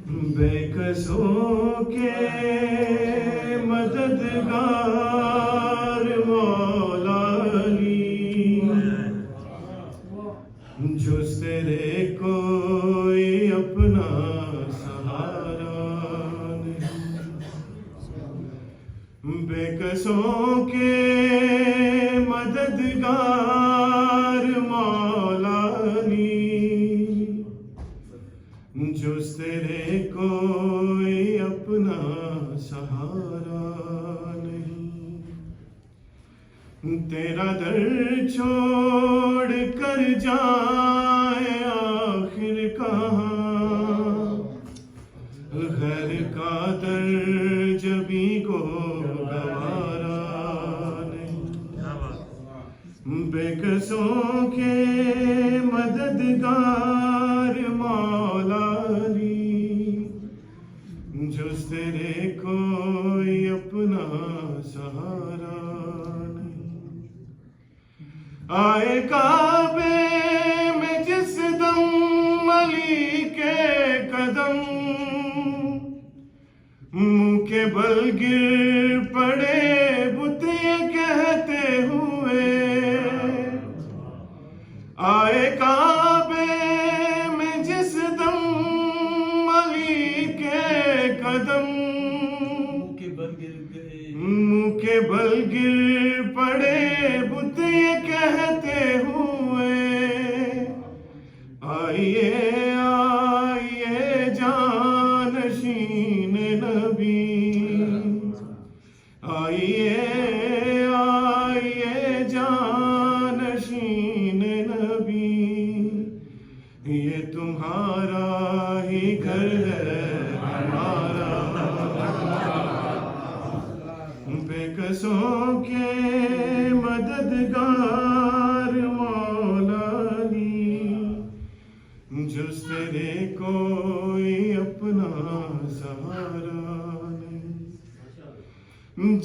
بے کسوں کے مددگار مولا علی، جز تیرے کوئی اپنا سہارا نہیں، بے کسوں کے مددگار مولا علی، جز تیرے کوئی اپنا سہارا نہیں، تیرا در چھوڑ کر جائے آخر کہاں، غیر کا در جبھی کو گوارا نہیں، بے کسوں کے مددگار مولا علی، جز تیرے کوئی اپنا سہارا نہیں، آئے کعبے میں جس دم علی کے قدم، منہ کے بل گر پڑے بت یہ کہتے ہوئے، آئے کعبے میں جس دم علی کے قدم، منہ کے بل گر پڑے بت یہ کہتے ہوئے، آئیے آئیے جانشین نبی، آئیے آئیے جانشین نبی، یہ تمہارا ہی گھر ہے ہمارا، بے کسوں کے مددگار مولا علی، جز تیرے کوئی اپنا سہارا نہیں،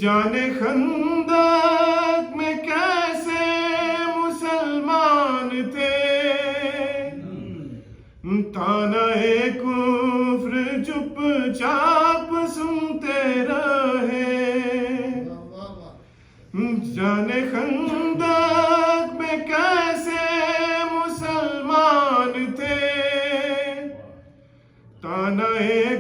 جانے خندق میں کیسے مسلمان تھے، تانا کفر چپ چاپ سنتے رہے، جانے خندق میں کیسے مسلمان تھے، تانا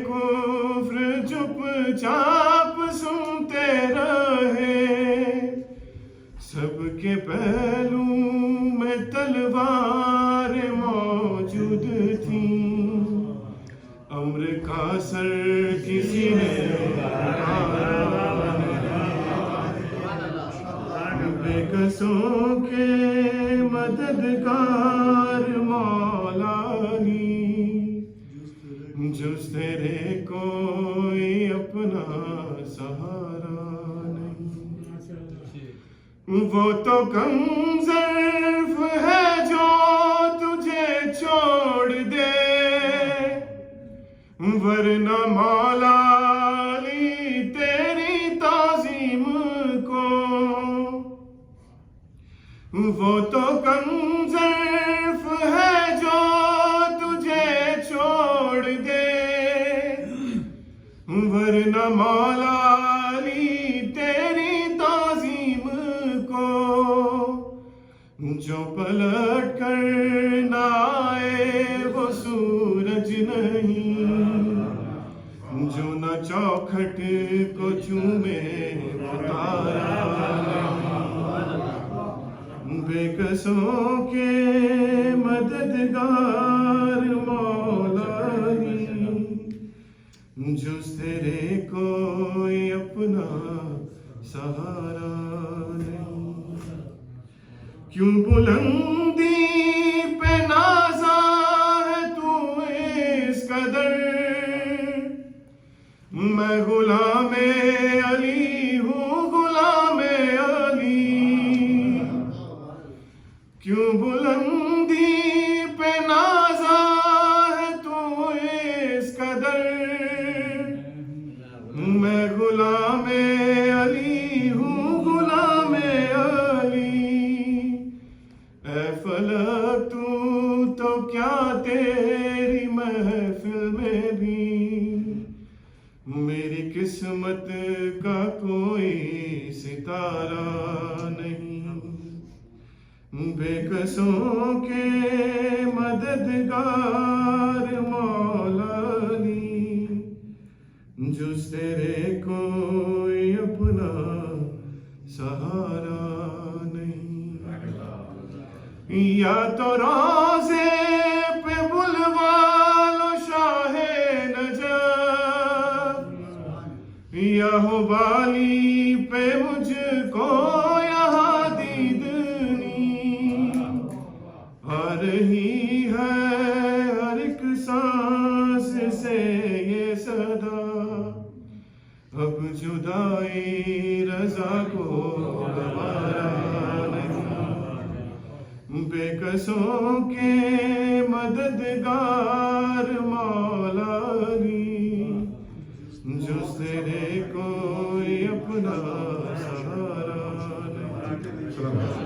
کفر چپ چاپ سنتے رہے، سب کے پہلو میں تلوار موجود تھیں، امر کا سر کسی نے اٹھایا، بے کسوں کے مددگار مولا علی، جز تیرے کوئی اپنا سہارا نہیں، وہ تو کم ظرف ہے جو تجھے چھوڑ دے، ورنہ مولا علی تیری تعظیم کو، وہ تو کم ظرف ہے جو تجھے چھوڑ دے، ورنہ مولا علی تیری تعظیم کو، جو پلٹ کر نہ آئے وہ سورج نہیں، جو نہ چوکھٹ کو چومے وہ تارا نہیں، بے کسوں کے مددگار مولا علی، جز تیرے کوئی اپنا سہارا نہیں، کیوں بلندی پہ نازا ہے تو اس قدر، میں غلام علی ہوں غلام علی، کیوں بلندی پہ نازا ہے تو اس قدر، میں غلام علی ہوں غلام علی، اے فلک تو کیا تیری محفل میں بھی میری قسمت کا کوئی ستارہ نہیں، بے کسوں کے مددگار مولا علی، جز تیرے کوئی اپنا سہارا نہیں۔ یا تو روزے پہ بلوا لو شاہ نجف، یا ہو بالی پہ مجھ کو یہاں دیدنی، آ رہی ہے ہر ایک سانس سے یہ صدا، اب جدائی رضا کو گوارا نہیں، بے کسوں کے مددگار مولا علی، جز تیرے کوئی اپنا سہارا نہیں۔